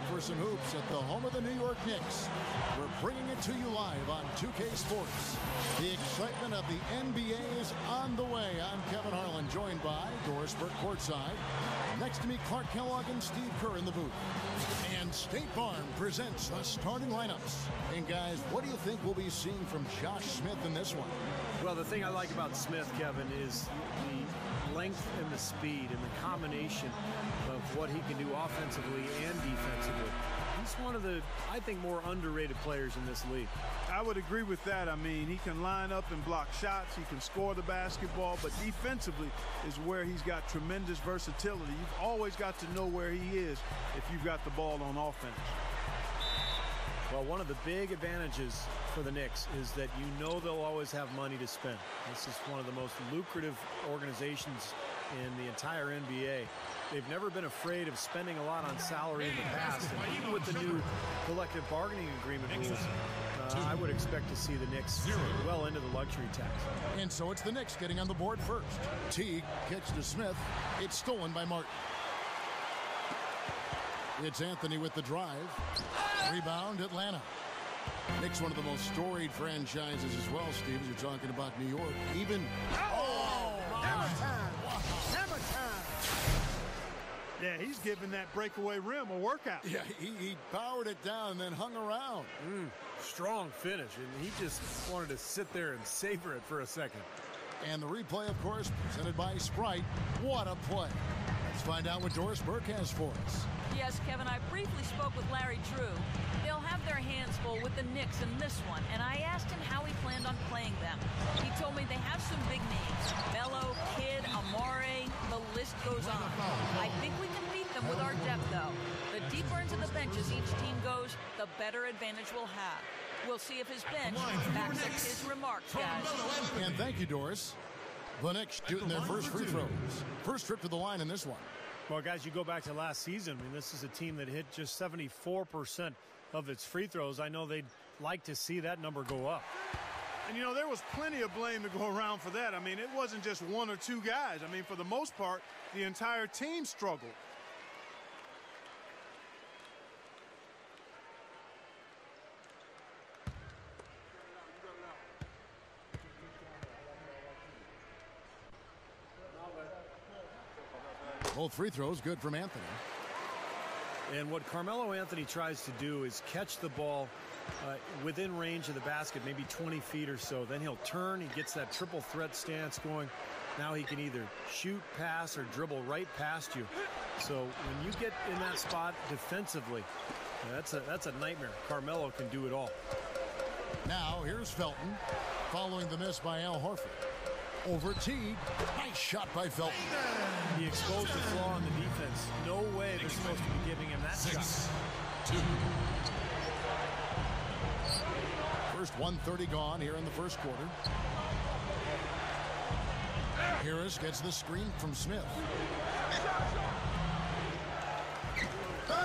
for some hoops at the home of the New York Knicks. We're bringing it to you live on 2K Sports. The excitement of the NBA is on the way. I'm Kevin Harlan, joined by Doris Burke courtside. Next to me, Clark Kellogg and Steve Kerr in the booth. And State Farm presents the starting lineups. And guys, what do you think we'll be seeing from Josh Smith in this one? Well, the thing I like about Smith, Kevin, is the length and the speed and the combination of what he can do offensively and defensively. He's one of the, I think, more underrated players in this league. I would agree with that. I mean, he can line up and block shots. He can score the basketball, but defensively is where he's got tremendous versatility. You've always got to know where he is if you've got the ball on offense. Well, one of the big advantages for the Knicks is that you know they'll always have money to spend. This is one of the most lucrative organizations in the entire NBA. They've never been afraid of spending a lot on salary in the past. And even with the new collective bargaining agreement rules, I would expect to see the Knicks well into the luxury tax. And so it's the Knicks getting on the board first. Teague kicks to Smith. It's stolen by Martin. It's Anthony with the drive. Rebound, Atlanta. Knicks, one of the most storied franchises as well, Steve, as you're talking about New York. Even... Hammer time! Hammer time! Yeah, he's giving that breakaway rim a workout. Yeah, he powered it down and then hung around. Strong finish, and he just wanted to sit there and savor it for a second. And the replay, of course, presented by Sprite. What a play. Let's find out what Doris Burke has for us. Yes, Kevin, I briefly spoke with Larry Drew. They'll have their hands full with the Knicks in this one, and I asked him how he planned on playing them. He told me they have some big names. Melo, Kidd, Amare, the list goes on. I think we can beat them with our depth, though. The deeper into the benches each team goes, the better advantage we'll have. We'll see if his bench backs up his remarks, guys. And thank you, Doris. The Knicks shooting their first free throws. First trip to the line in this one. Well, guys, you go back to last season. I mean, this is a team that hit just 74% of its free throws. I know they'd like to see that number go up. And, you know, there was plenty of blame to go around for that. I mean, it wasn't just one or two guys. I mean, for the most part, the entire team struggled. Both free throws good from Anthony. And what Carmelo Anthony tries to do is catch the ball within range of the basket, maybe 20 feet or so. Then he'll turn. He gets that triple threat stance going. Now he can either shoot, pass, or dribble right past you. So when you get in that spot defensively, that's a nightmare. Carmelo can do it all. Now here's Felton following the miss by Al Horford. Over Teague. Nice shot by Felton. He exposed the flaw in the defense. No way they're supposed to be giving him that shot. 6-2. First 1:30 gone here in the first quarter. Harris gets the screen from Smith.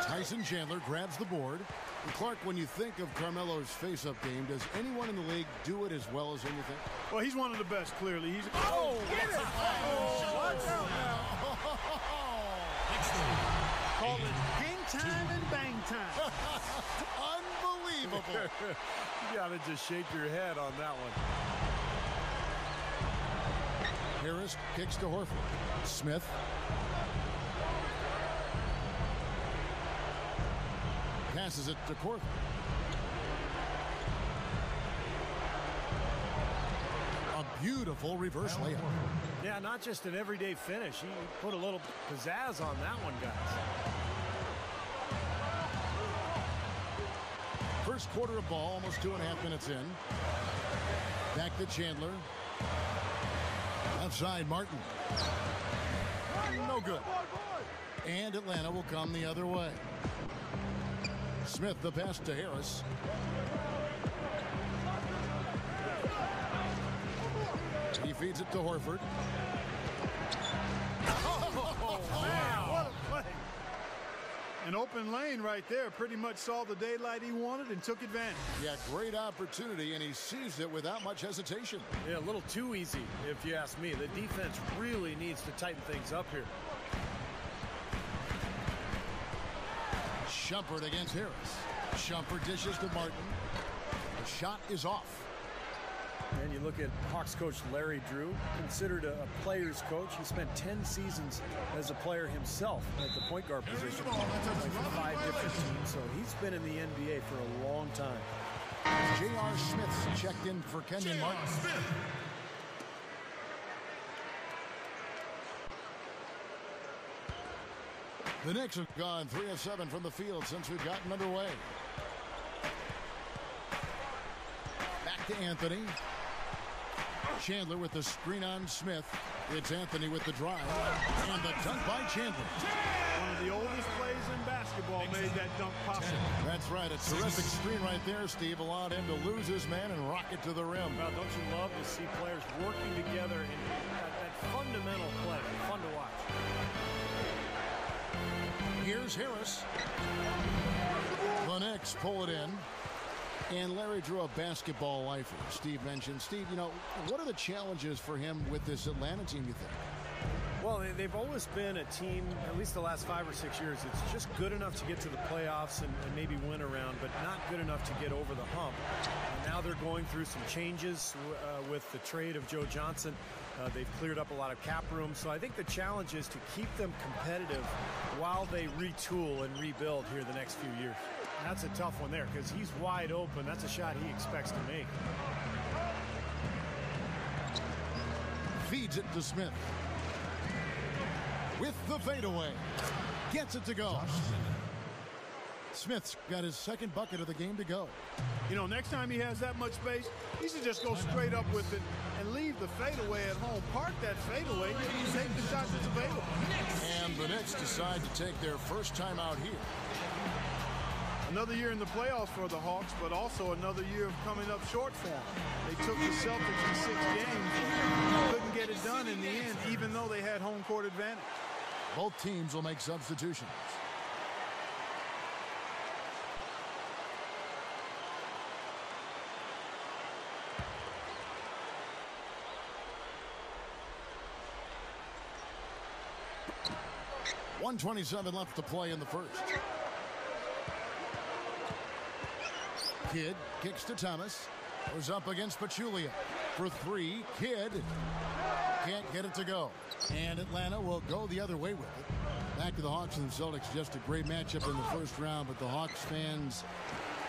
Tyson Chandler grabs the board. And Clark, when you think of Carmelo's face-up game, does anyone in the league do it as well as him, you think? Well, he's one of the best, clearly. He's... Get it! Watch out now. Call it hang time and bang time. Unbelievable. You got to just shake your head on that one. Harris kicks to Horford. Smith. Passes it to Korver. A beautiful reverse layup. Yeah, not just an everyday finish. He put a little pizzazz on that one, guys. First quarter of ball, almost 2.5 minutes in. Back to Chandler. Outside Martin. No good. And Atlanta will come the other way. Smith, the pass to Harris. He feeds it to Horford. Oh, man, what a play. An open lane right there. Pretty much saw the daylight he wanted and took advantage. Yeah, great opportunity, and he seized it without much hesitation. Yeah, a little too easy, if you ask me. The defense really needs to tighten things up here. Shumpert against Harris. Shumpert dishes to Martin. The shot is off. And you look at Hawks coach Larry Drew, considered a player's coach. He spent 10 seasons as a player himself at the point guard position, like for 5 different teams. So he's been in the NBA for a long time. J.R. Smith's checked in for Kenyon Martin. The Knicks have gone 3 of 7 from the field since we've gotten underway. Back to Anthony. Chandler with the screen on Smith. It's Anthony with the drive. And the dunk by Chandler. One of the oldest plays in basketball made that dunk possible. That's right. A terrific screen right there, Steve. Allowed him to lose his man and rock it to the rim. Well, don't you love to see players working together in that fundamental play? Fun to watch. Here's Harris. The Knicks pull it in. And Larry Drew, a basketball lifer. Steve mentioned. Steve, you know, what are the challenges for him with this Atlanta team, you think? Well, they've always been a team, at least the last 5 or 6 years, it's just good enough to get to the playoffs and maybe win a round, but not good enough to get over the hump. And now they're going through some changes with the trade of Joe Johnson. They've cleared up a lot of cap room. So I think the challenge is to keep them competitive while they retool and rebuild here the next few years. That's a tough one there because he's wide open. That's a shot he expects to make. Feeds it to Smith. With the fadeaway. Gets it to go. Smith's got his second bucket of the game to go. You know, next time he has that much space, he should just go straight up with it and leave the fadeaway at home. Park that fadeaway and take the shot that's available. And the Knicks decide to take their first time out here. Another year in the playoffs for the Hawks, but also another year of coming up short for them. They took the Celtics in 6 games, but couldn't get it done in the end, even though they had home court advantage. Both teams will make substitutions. .127 left to play in the first. Kidd kicks to Thomas. Goes up against Pachulia for 3. Kidd can't get it to go. And Atlanta will go the other way with it. Back to the Hawks and the Celtics. Just a great matchup in the first round, but the Hawks fans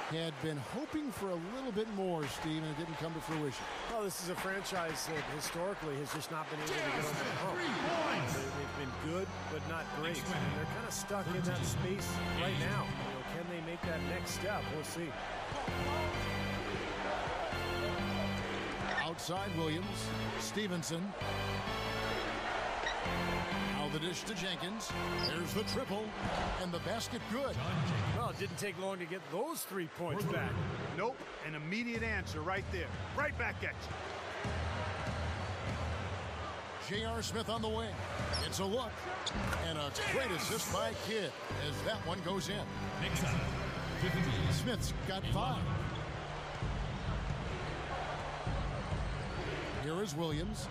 had been hoping for a little bit more, Steve, and it didn't come to fruition. Well, this is a franchise that historically has just not been able to get over the hump. They've been good, but not great. And they're kind of stuck in that space right now. You know, can they make that next step? We'll see. Outside Williams. Stevenson. Now the dish to Jenkins. There's the triple. And the basket good. Well, it didn't take long to get those 3 points back. Nope. An immediate answer right there. Right back at you. J.R. Smith on the wing. It's a look. And a great assist by Kidd as that one goes in. Smith's got 5. Here is Williams.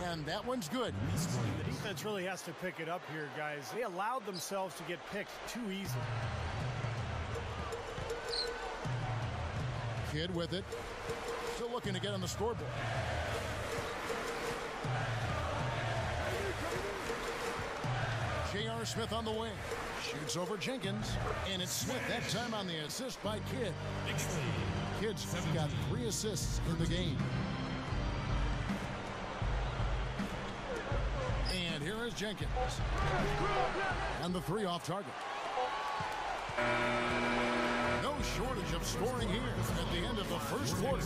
And that one's good. The defense really has to pick it up here, guys. They allowed themselves to get picked too easily. Kidd with it. Still looking to get on the scoreboard. J.R. Smith on the wing. Shoots over Jenkins. And it's Smith that time on the assist by Kidd. Kidd's got 3 assists in the game. And here is Jenkins. And the 3 off target. No shortage of scoring here at the end of the first quarter.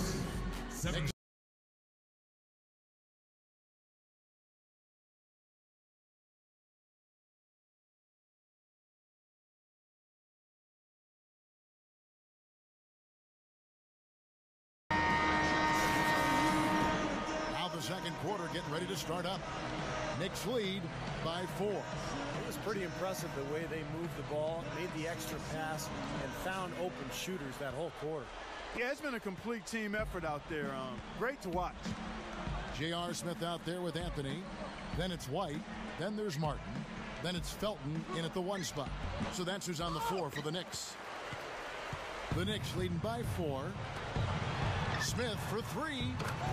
Now the second quarter getting ready to start up. Knicks lead by 4. It was pretty impressive the way they moved the ball, made the extra pass, and found open shooters that whole quarter. Yeah, it's been a complete team effort out there. Great to watch. J.R. Smith out there with Anthony. Then it's White. Then there's Martin. Then it's Felton in at the 1 spot. So that's who's on the floor for the Knicks. The Knicks leading by 4. Smith for 3.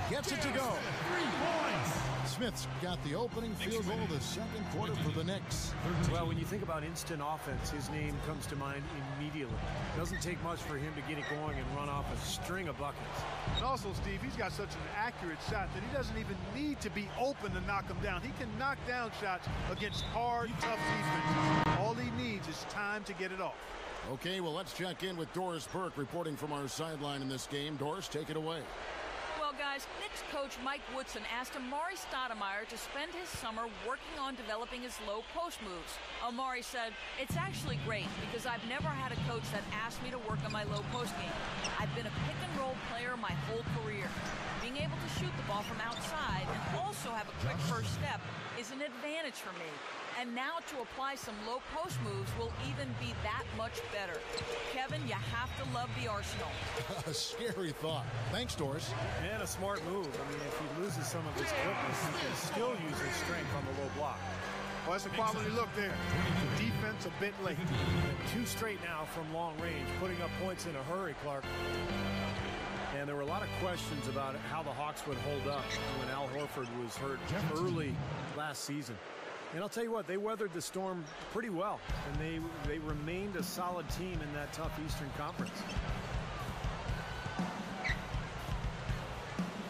Gets it to go. 3 points. Smith's got the opening field goal of the second quarter for the Knicks. Well, when you think about instant offense, his name comes to mind immediately. It doesn't take much for him to get it going and run off a string of buckets. And also, Steve, he's got such an accurate shot that he doesn't even need to be open to knock them down. He can knock down shots against hard, tough defense. All he needs is time to get it off. Okay, well, let's check in with Doris Burke reporting from our sideline in this game. Doris, take it away. Well, guys, Knicks coach Mike Woodson asked Amari Stoudemire to spend his summer working on developing his low post moves. Amari said, "It's actually great because I've never had a coach that asked me to work on my low post game. I've been a pick and roll player my whole career. Being able to shoot the ball from outside and also have a quick first step is an advantage for me. And now to apply some low post moves will even be that much better." Kevin, you have to love the arsenal. A scary thought. Thanks, Doris. And a smart move. I mean, if he loses some of his quickness, he can still use his strength on the low block. Well, that's a quality look there. Defense a bit late. 2 straight now from long range, putting up points in a hurry, Clark. And there were a lot of questions about how the Hawks would hold up when Al Horford was hurt early last season. And I'll tell you what, they weathered the storm pretty well, and they remained a solid team in that tough Eastern Conference.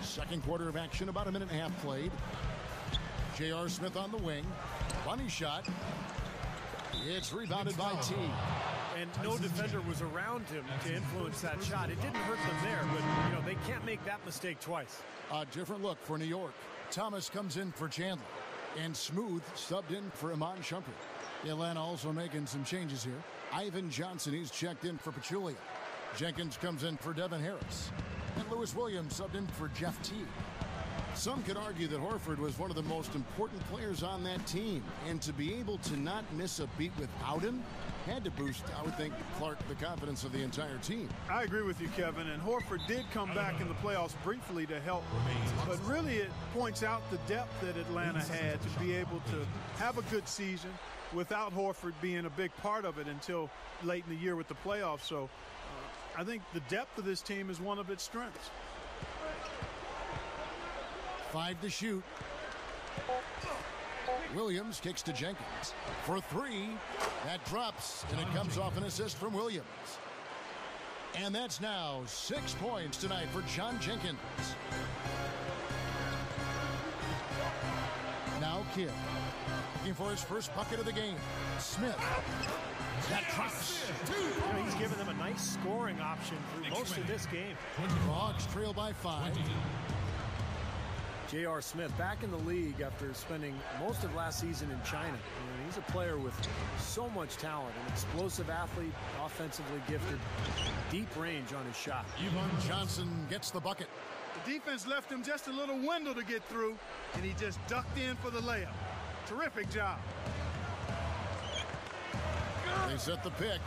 Second quarter of action, about a minute and a half played. J.R. Smith on the wing. Bunny shot. It's rebounded by T. And no defender was around him to influence that shot. It didn't hurt them there, but they can't make that mistake twice. A different look for New York. Thomas comes in for Chandler. And Smooth subbed in for Iman Shumpert. Atlanta also making some changes here. Ivan Johnson, he's checked in for Pachulia. Jenkins comes in for Devin Harris. And Lewis Williams subbed in for Jeff Teague. Some could argue that Horford was one of the most important players on that team. And to be able to not miss a beat without him had to boost, I would think, Clark, the confidence of the entire team. I agree with you, Kevin. And Horford did come back in the playoffs briefly to help. But really it points out the depth that Atlanta had to be able to have a good season without Horford being a big part of it until late in the year with the playoffs. So I think the depth of this team is one of its strengths. 5 to shoot. Williams kicks to Jenkins for 3. That drops, and it comes off an assist from Williams. And that's now 6 points tonight for John Jenkins. Now Kidd, looking for his first bucket of the game. Smith. That drops. He's given them a nice scoring option through most of this game. The Hawks trail by 5. J.R. Smith back in the league after spending most of last season in China. And he's a player with so much talent, an explosive athlete, offensively gifted, deep range on his shot. Ivan Johnson gets the bucket. The defense left him just a little window to get through, and he just ducked in for the layup. Terrific job. They set the pick.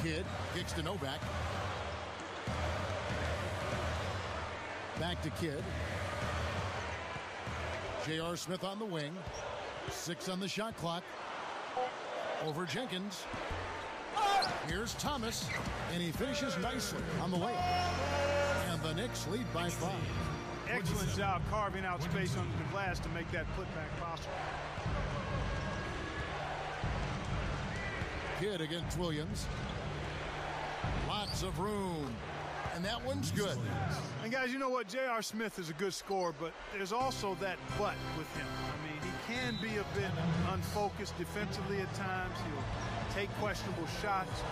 Kidd kicks to Novak. Back to Kidd. J.R. Smith on the wing. 6 on the shot clock. Over Jenkins. Here's Thomas, and he finishes nicely on the layup. And the Knicks lead by 5. Excellent job carving out space under the glass to make that putback possible. Kidd against Williams. Lots of room. And that one's good. And guys, you know what? J.R. Smith is a good scorer, but there's also that but with him. I mean, he can be a bit unfocused defensively at times. He'll take questionable shots.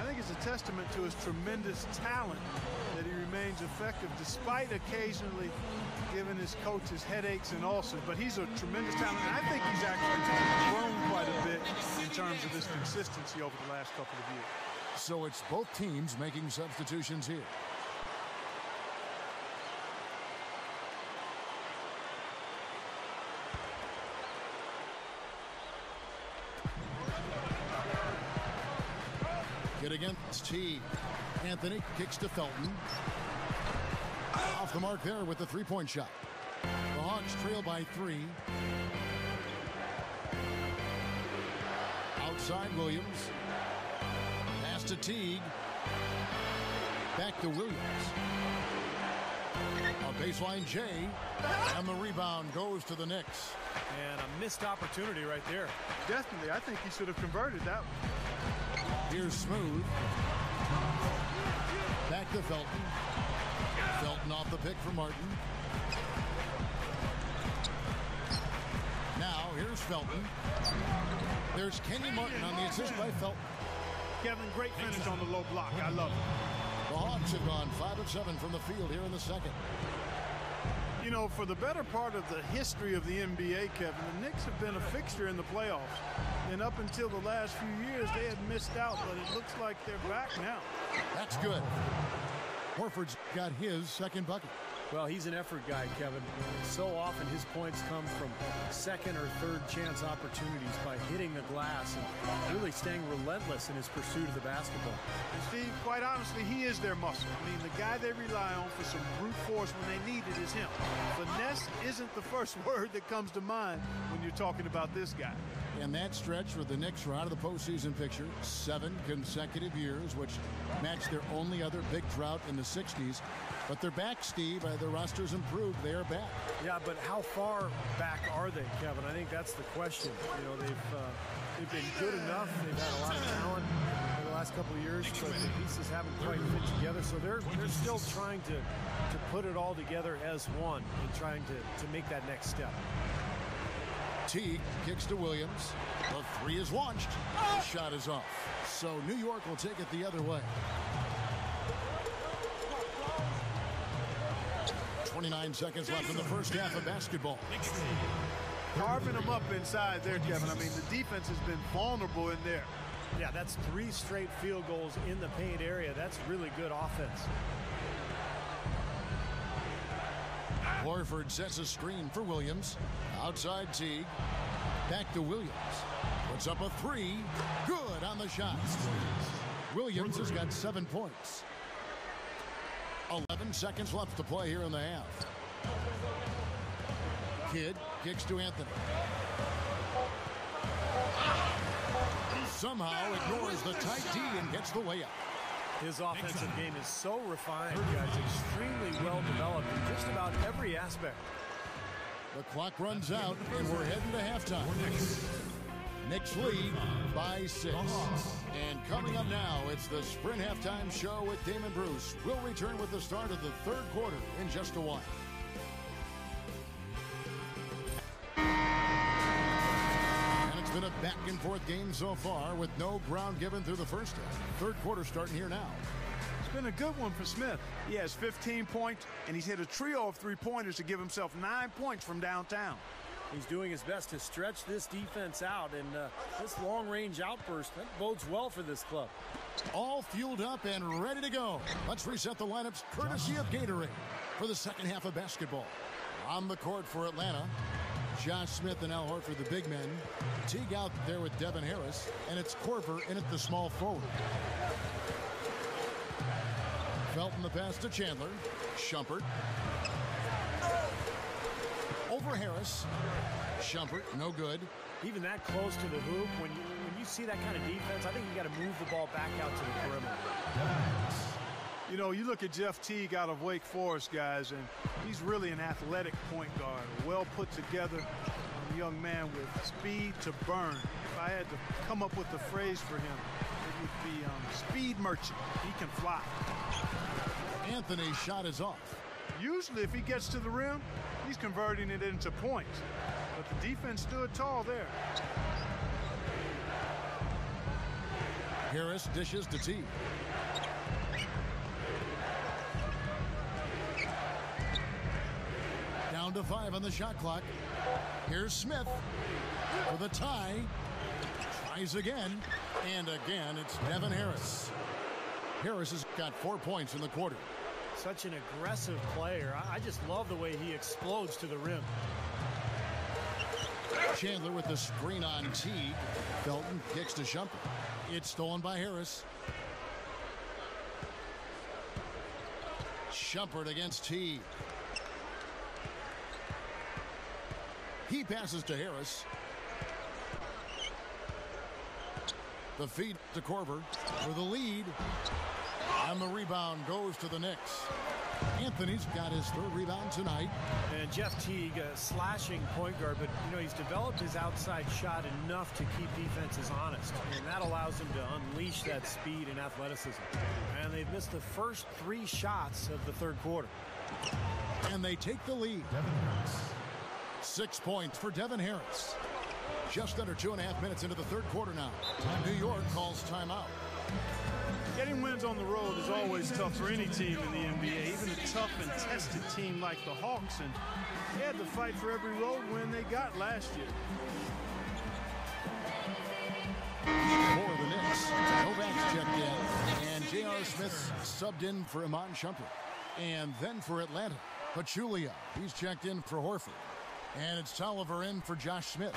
I think it's a testament to his tremendous talent that he remains effective despite occasionally giving his coaches headaches and ulcers. But he's a tremendous talent, and I think he's actually grown quite a bit in terms of his consistency over the last couple of years. So it's both teams making substitutions here. Kidd against T. Anthony kicks to Felton. Off the mark there with the 3-point shot. The Hawks Hawks trail by 3. Outside Williams. Pass to Teague. Back to Williams. A baseline J. And the rebound goes to the Knicks. And a missed opportunity right there. Definitely. I think he should have converted that one. Here's Smooth. Back to Felton. Felton off the pick for Martin. Now, here's Felton. There's Kenny Martin on the assist by Felton. Kevin, great finish on the low block. I love it. The Hawks have gone 5 of 7 from the field here in the second. You know, for the better part of the history of the NBA, Kevin, the Knicks have been a fixture in the playoffs. And up until the last few years, they had missed out, but it looks like they're back now. That's good. Horford's got his second bucket. Well, he's an effort guy, Kevin. So often his points come from second or third chance opportunities by hitting the glass and really staying relentless in his pursuit of the basketball. And Steve, quite honestly, he is their muscle. I mean, the guy they rely on for some brute force when they need it is him. Finesse isn't the first word that comes to mind when you're talking about this guy. And that stretch where the Knicks were out of the postseason picture 7 consecutive years, which matched their only other big drought in the 60s. But they're back, Steve. Their roster's improved. They are back. Yeah, but how far back are they, Kevin? I think that's the question. You know, they've been good enough. They've had a lot of talent in the last couple of years, but the pieces haven't quite fit together. So they're still trying to put it all together as one and trying to make that next step. Teague kicks to Williams. The 3 is launched. The shot is off. So New York will take it the other way. 29 seconds left in the first half of basketball. Carving them up inside there, Kevin. I mean, the defense has been vulnerable in there. Yeah, that's 3 straight field goals in the paint area. That's really good offense. Horford sets a screen for Williams. Outside Teague. Back to Williams. Puts up a 3. Good on the shot. Williams has got 7 points. 11 seconds left to play here in the half. Kidd kicks to Anthony. Somehow ignores the tight D and gets the layup. His offensive game is so refined, guys. Extremely well developed in just about every aspect. The clock runs out, and we're heading to halftime. Knicks lead by 6. And coming up now, it's the Sprint Halftime Show with Damon Bruce. We'll return with the start of the third quarter in just a while. And it's been a back-and-forth game so far with no ground given through the first half. Third quarter starting here now. It's been a good one for Smith. He has 15 points, and he's hit a trio of 3-pointers to give himself 9 points from downtown. He's doing his best to stretch this defense out, and this long-range outburst, that bodes well for this club. All fueled up and ready to go. Let's reset the lineups courtesy of Gatorade for the second half of basketball. On the court for Atlanta, Josh Smith and Al Horford, the big men. Teague out there with Devin Harris, and it's Korver in at the small forward. Felton the pass to Chandler. Shumpert. Over Harris. Shumpert, no good. Even that close to the hoop, when you see that kind of defense, I think you got to move the ball back out to the perimeter. You know, you look at Jeff Teague out of Wake Forest, guys, and he's really an athletic point guard. Well put together, a young man with speed to burn. If I had to come up with a phrase for him, it would be speed merchant. He can fly. Anthony's shot is off. Usually, if he gets to the rim, he's converting it into points. But the defense stood tall there. Harris dishes to Teague. Down to 5 on the shot clock. Here's Smith for the tie. Tries again. And again, it's Devin Harris. Harris has got 4 points in the quarter. Such an aggressive player. I just love the way he explodes to the rim. Chandler with the screen on Teague. Felton kicks to Shumpert. It's stolen by Harris. Shumpert against Teague. He passes to Harris. The feed to Korver for the lead. And the rebound goes to the Knicks. Anthony's got his third rebound tonight. And Jeff Teague, a slashing point guard, but he's developed his outside shot enough to keep defenses honest, and that allows him to unleash that speed and athleticism. And they've missed the first 3 shots of the third quarter. And they take the lead. Devin Harris. 6 points for Devin Harris. Just under 2.5 minutes into the third quarter now. New York calls timeout. Getting wins on the road is always tough for any team in the NBA, even a tough and tested team like the Hawks, and they had to fight for every road win they got last year. For the Knicks, Novak's checked in, and J.R. Smith subbed in for Iman Shumpert. And then for Atlanta, Pachulia, he's checked in for Horford. And it's Tolliver in for Josh Smith.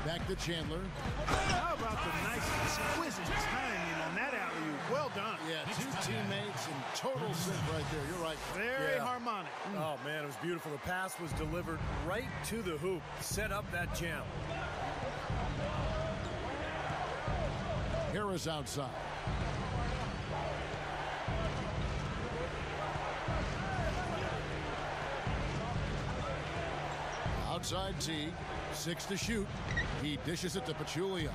Back to Chandler. How about the nice, exquisite timing on that alley-oop? Well done. Yeah, 2 teammates in total sync right there. You're right. Very harmonic. Oh, man, it was beautiful. The pass was delivered right to the hoop. Set up that jam. Harris outside. Outside Teague. 6 to shoot. He dishes it to Pachulia.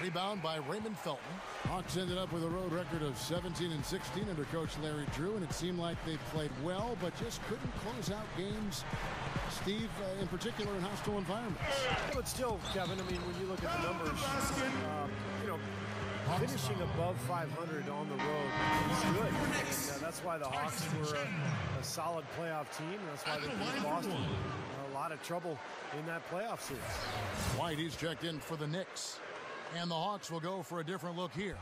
Rebound by Raymond Felton. Hawks ended up with a road record of 17-16 under Coach Larry Drew, and it seemed like they played well, but just couldn't close out games, Steve, in particular in hostile environments. Yeah, but still, Kevin, I mean, when you look at the numbers, finishing above 500 on the road is good. And that's why the Hawks were a solid playoff team. And that's why they beat Boston. A lot of trouble in that playoff series. White, he's checked in for the Knicks. And the Hawks will go for a different look here.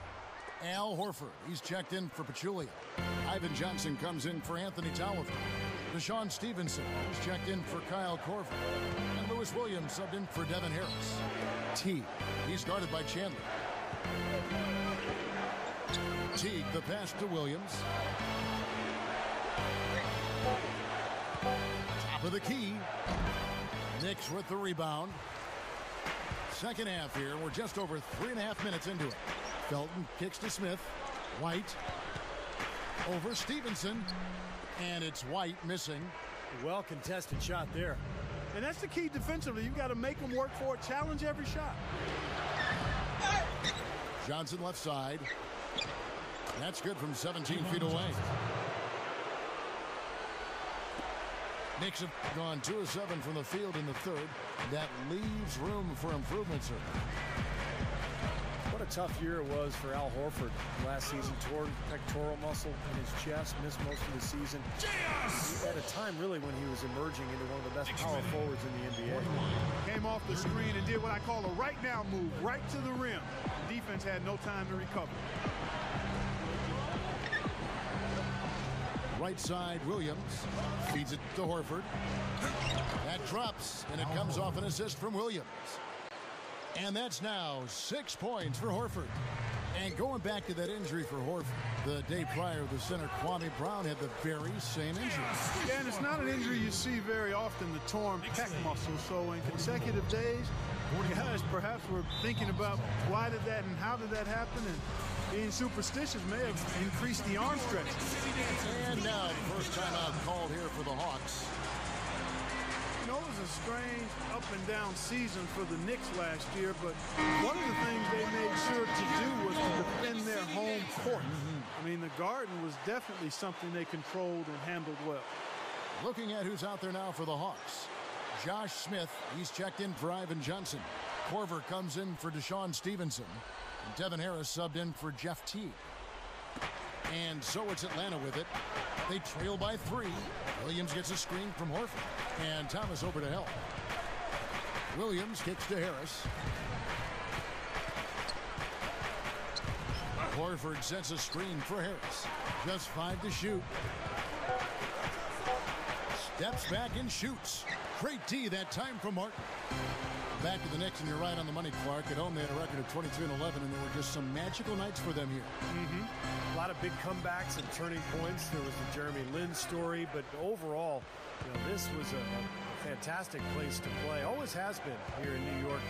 Al Horford, he's checked in for Pachulia. Ivan Johnson comes in for Anthony Tolliver. Deshaun Stevenson, he's checked in for Kyle Korver. And Lewis Williams subbed in for Devin Harris. Teague, he's guarded by Chandler. Teague, the pass to Williams. Top of the key. Knicks with the rebound. Second half here. We're just over 3.5 minutes into it. Felton kicks to Smith. White over Stevenson. And it's White missing. Well contested shot there. And that's the key defensively. You've got to make them work for it. Challenge every shot. Johnson left side. That's good from 17 feet away. Knicks have gone 2 of 7 from the field in the third. That leaves room for improvement, sir. What a tough year it was for Al Horford last season. Torn pectoral muscle in his chest, missed most of the season. At a time, really, when he was emerging into one of the best power forwards in the NBA. Came off the screen and did what I call a right now move, right to the rim. Defense had no time to recover. Right side, Williams feeds it to Horford. That drops, and it comes off an assist from Williams. And that's now 6 points for Horford. And going back to that injury for Horford, the day prior, the center Kwame Brown had the very same injury. Yeah, and it's not an injury you see very often, the torn pec muscle. So in consecutive days, guys perhaps were thinking about why did that and how did that happen, and being superstitious may have increased the arm stretch. And now the first timeout called here for the Hawks. You know, it was a strange up and down season for the Knicks last year, but one of the things they made sure to do was to defend their home court. I mean, the Garden was definitely something they controlled and handled well. Looking at who's out there now for the Hawks. Josh Smith, he's checked in for Ivan Johnson. Korver comes in for Deshaun Stevenson. And Devin Harris subbed in for Jeff Teague. And so it's Atlanta with it. They trail by 3. Williams gets a screen from Horford. And Thomas over to help. Williams kicks to Harris. Horford sets a screen for Harris. Just 5 to shoot. Steps back and shoots. Great D that time from Martin. Back to the Knicks, and you're right on the money, Clark. At home, they had a record of 22-11, and there were just some magical nights for them here. A lot of big comebacks and turning points. There was the Jeremy Lin story, but overall, this was a fantastic place to play. Always has been here in New York,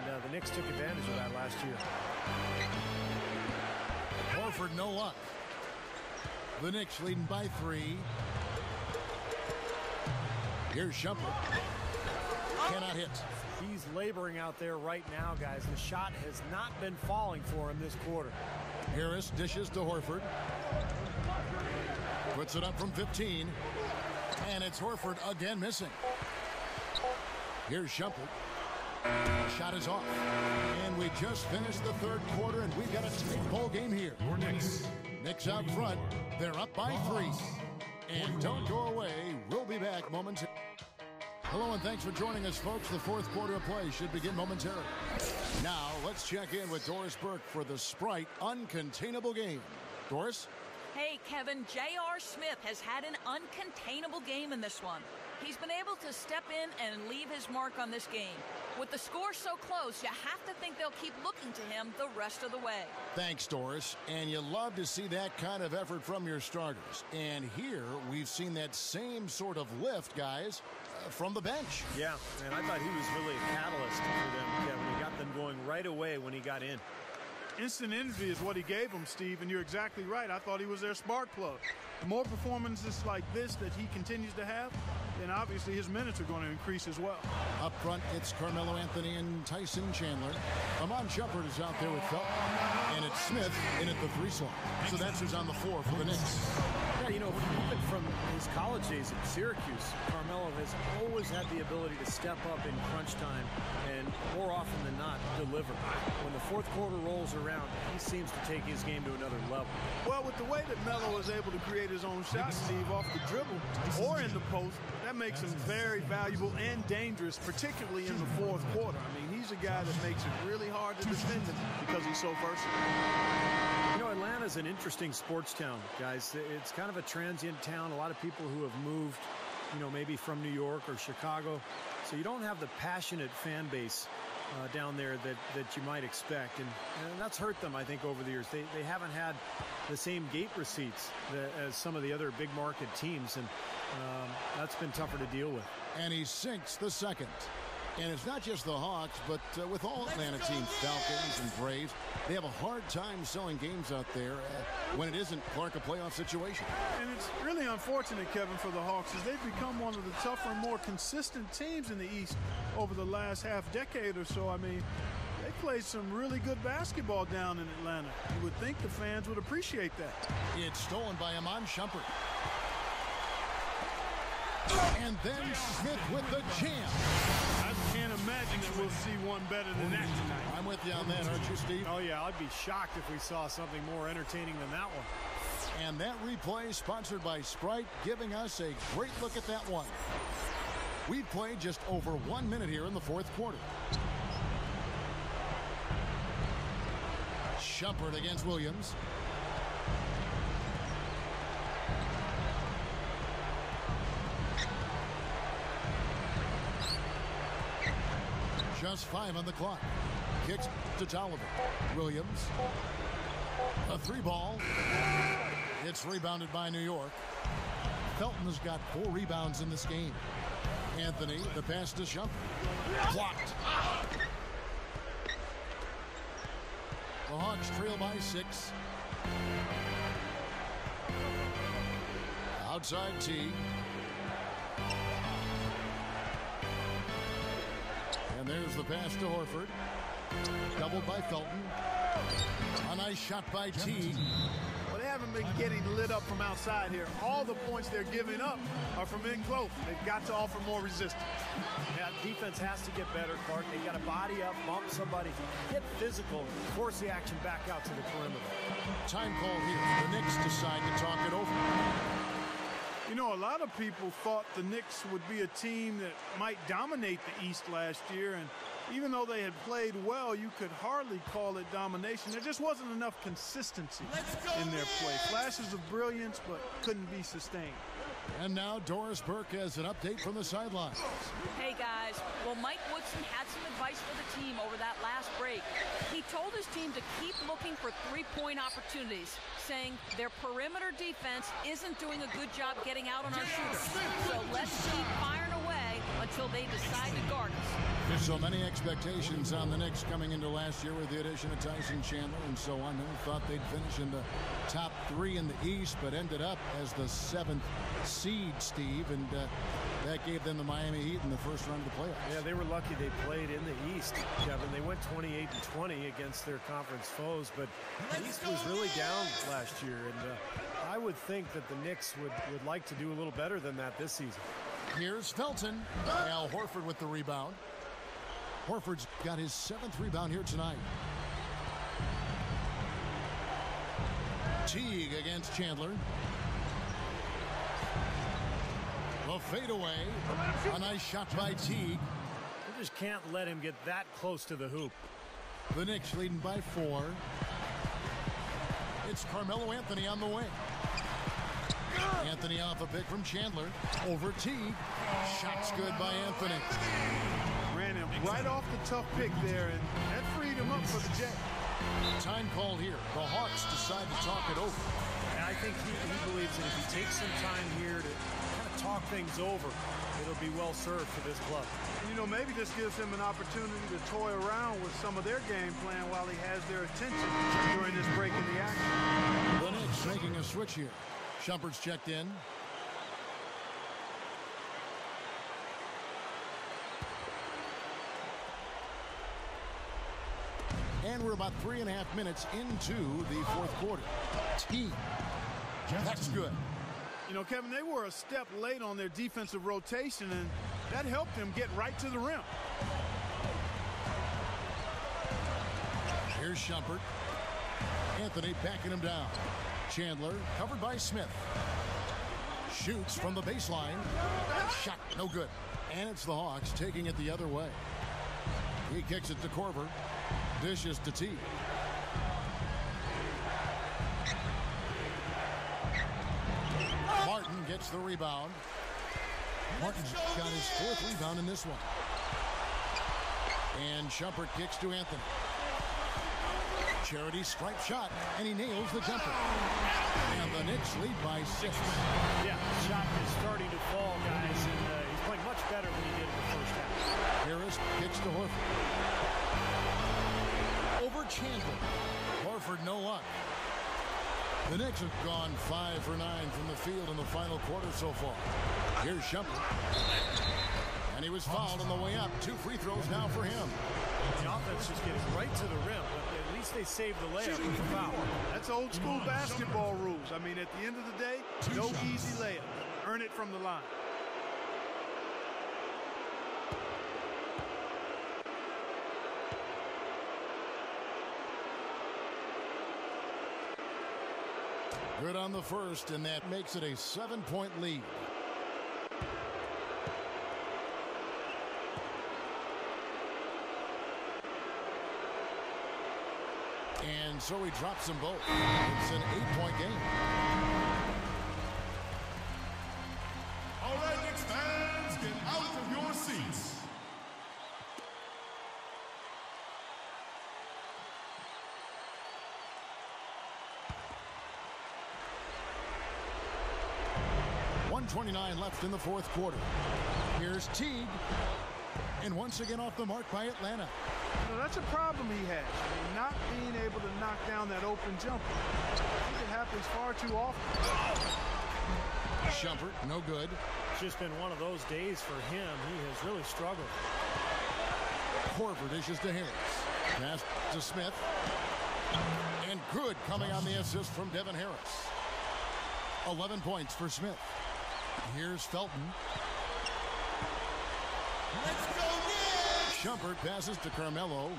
and the Knicks took advantage of that last year. Horford, no luck. The Knicks leading by 3. Here's Shumpert. Cannot hit. He's laboring out there right now, guys. The shot has not been falling for him this quarter. Harris dishes to Horford. Puts it up from 15. And it's Horford again missing. Here's Shumpert. Shot is off. And we just finished the third quarter, and we've got a tight ball game here. Your Knicks. Knicks out front. They're up by 3. And don't go away. We'll be back momentarily. Hello, and thanks for joining us, folks. The fourth quarter of play should begin momentarily. Now, let's check in with Doris Burke for the Sprite Uncontainable Game. Doris? Hey, Kevin, J.R. Smith has had an uncontainable game in this one. He's been able to step in and leave his mark on this game. With the score so close, you have to think they'll keep looking to him the rest of the way. Thanks, Doris. And you love to see that kind of effort from your starters. And here, we've seen that same sort of lift, guys, from the bench. Yeah, and I thought he was really a catalyst for them, Kevin. He got them going right away when he got in. Instant energy is what he gave them, Steve, and you're exactly right. I thought he was their spark plug. The more performances like this that he continues to have, then obviously his minutes are going to increase as well. Up front, it's Carmelo Anthony and Tyson Chandler. Amon Shumpert is out there with Felton. And it's Smith in at the 3 slot. So that's who's on the floor for the Knicks. Yeah, even from his college days at Syracuse, Carmelo has always had the ability to step up in crunch time and more often than not deliver. When the fourth quarter rolls around, he seems to take his game to another level. Well, with the way that Melo is able to create his own shot, Steve, off the dribble or in the post, that makes him very valuable and dangerous, particularly in the fourth quarter. I mean, he's a guy that makes it really hard to defend him because he's so versatile. Atlanta's an interesting sports town, guys. It's kind of a transient town. A lot of people who have moved, maybe from New York or Chicago. So you don't have the passionate fan base down there that you might expect. And that's hurt them, I think, over the years. They haven't had the same gate receipts as some of the other big market teams. And that's been tougher to deal with. And he sinks the second. And it's not just the Hawks, but with all Atlanta teams, Falcons and Braves, they have a hard time selling games out there when it isn't, Clark, a playoff situation. And it's really unfortunate, Kevin, for the Hawks, as they've become one of the tougher and more consistent teams in the East over the last half decade or so. I mean, they played some really good basketball down in Atlanta. You would think the fans would appreciate that. It's stolen by Amon Shumpert. And then Smith with the jam. I can't imagine that we'll see one better than that tonight. I'm with you on that, aren't you, Steve? Oh, yeah, I'd be shocked if we saw something more entertaining than that one. And that replay sponsored by Sprite, giving us a great look at that one. We've played just over 1 minute here in the fourth quarter. Shumpert against Williams. Just 5 on the clock. Kicks to Tolliver. Williams. A 3 ball. It's rebounded by New York. Felton has got 4 rebounds in this game. Anthony, the pass to Shumpert. Blocked. The Hawks trail by 6. Outside T. And there's the pass to Horford. Doubled by Felton. A nice shot by T. Well, they haven't been getting lit up from outside here. All the points they're giving up are from in close. They've got to offer more resistance. Yeah, defense has to get better, Clark. They got to body up, bump somebody, get physical, force the action back out to the perimeter. Time call here. The Knicks decide to talk it over. A lot of people thought the Knicks would be a team that might dominate the East last year, and even though they had played well, you could hardly call it domination. There just wasn't enough consistency in their play. Flashes of brilliance, but couldn't be sustained. And now Doris Burke has an update from the sidelines. Hey, guys. Well, Mike Woodson had some advice for the team over that last break. He told his team to keep looking for three-point opportunities, saying their perimeter defense isn't doing a good job getting out on our shooters. So let's keep firing away until they decide to guard us. So many expectations on the Knicks coming into last year with the addition of Tyson Chandler and so on. Who thought they'd finish in the top 3 in the East, but ended up as the 7th seed, Steve, and that gave them the Miami Heat in the first round of the playoffs. Yeah, they were lucky they played in the East, Kevin. They went 28-20 against their conference foes, but the East was really down last year, and I would think that the Knicks would like to do a little better than that this season. Here's Felton. Al Horford with the rebound. Horford's got his 7th rebound here tonight. Teague against Chandler. The fadeaway. A nice shot by Teague. You just can't let him get that close to the hoop. The Knicks leading by 4. It's Carmelo Anthony on the wing. Anthony off a pick from Chandler. Over Teague. Shot's good by Anthony. Ran him right off the tough pick there, and that freed him up for the Jay. Time call here. The Hawks decide to talk it over. And I think he believes that if he takes some time here to kind of talk things over, it'll be well served for this club. And, you know, maybe this gives him an opportunity to toy around with some of their game plan while he has their attention during this break in the action. The Knicks making a switch here. Shumpert's checked in. And we're about 3.5 minutes into the 4th quarter. Teague. That's good. You know, Kevin, they were a step late on their defensive rotation, and that helped them get right to the rim. Here's Shumpert. Anthony backing him down. Chandler covered by Smith. Shoots from the baseline. Shot no good. And it's the Hawks taking it the other way. He kicks it to Korver. Dishes to Teague. Martin gets the rebound. Martin's got his 4th rebound in this one. And Shumpert kicks to Anthony. Charity stripe shot, and he nails the jumper. And the Knicks lead by 6. Yeah, the shot is starting to fall, guys, and he's playing much better than he did in the first half. Harris kicks to Horford. Over Chandler. Horford no luck. The Knicks have gone 5 for 9 from the field in the final quarter so far. Here's Shumpert. And he was fouled on the way up. 2 free throws now for him. The offense just getting right to the rim, but at least they saved the layup with the foul. That's old school basketball rules. I mean, at the end of the day, no easy layup. Earn it from the line. Good on the first, and that makes it a 7-point lead. And so he drops them both. It's an 8-point game. All right, Knicks fans, get out of your seats. .29 left in the 4th quarter. Here's Teague. And once again off the mark by Atlanta. You know, that's a problem he has. I mean, not being able to knock down that open jumper. I think it happens far too often. Shumpert, no good. It's just been one of those days for him. He has really struggled. Korver dishes to Harris. Pass to Smith. And good coming on the assist from Devin Harris. 11 points for Smith. Here's Felton. Let's go, Knicks! Shumpert passes to Carmelo.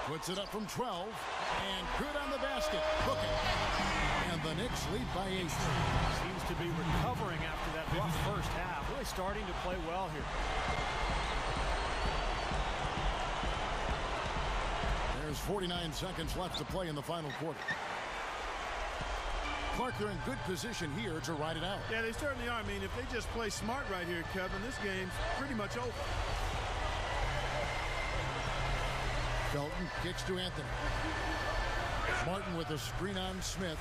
Puts it up from 12. And good on the basket. Cooking. And the Knicks lead by 8. Seems to be recovering after that rough first half. Really starting to play well here. There's 49 seconds left to play in the final quarter. Clark, they're in good position here to ride it out. Yeah, they certainly are. I mean, if they just play smart right here, Kevin, this game's pretty much over. Felton kicks to Anthony. Martin with a screen on Smith.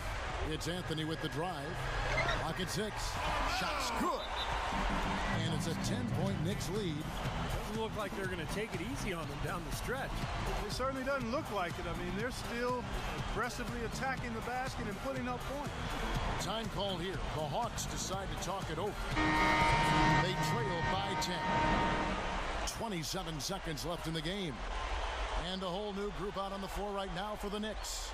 It's Anthony with the drive. Lock at 6. Shot's good. And it's a 10-point Knicks lead. Doesn't look like they're going to take it easy on them down the stretch. It certainly doesn't look like it. I mean, they're still aggressively attacking the basket and putting up points. Time called here. The Hawks decide to talk it over. They trail by 10. 27 seconds left in the game. And a whole new group out on the floor right now for the Knicks.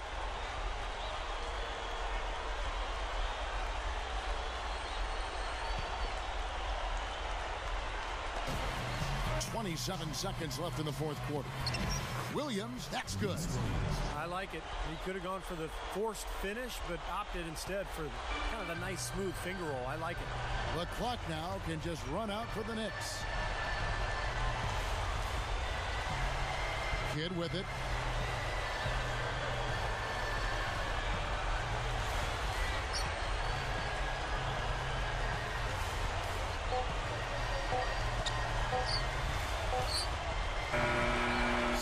.27 seconds left in the fourth quarter. Williams, that's good. I like it. He could have gone for the forced finish, but opted instead for kind of a nice smooth finger roll. I like it. The clock now can just run out for the Knicks. Kidd with it.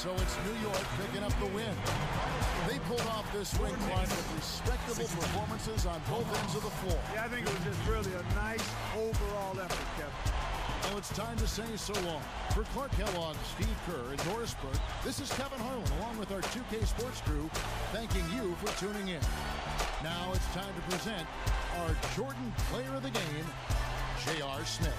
So it's New York picking up the win. They pulled off this win, Clark, with respectable performances on both ends of the floor. Yeah, I think it was just really a nice overall effort, Kevin. Now it's time to say so long. For Clark Kellogg, Steve Kerr, and Doris Burke, this is Kevin Harlan, along with our 2K Sports crew, thanking you for tuning in. Now it's time to present our Jordan Player of the Game, J.R. Smith.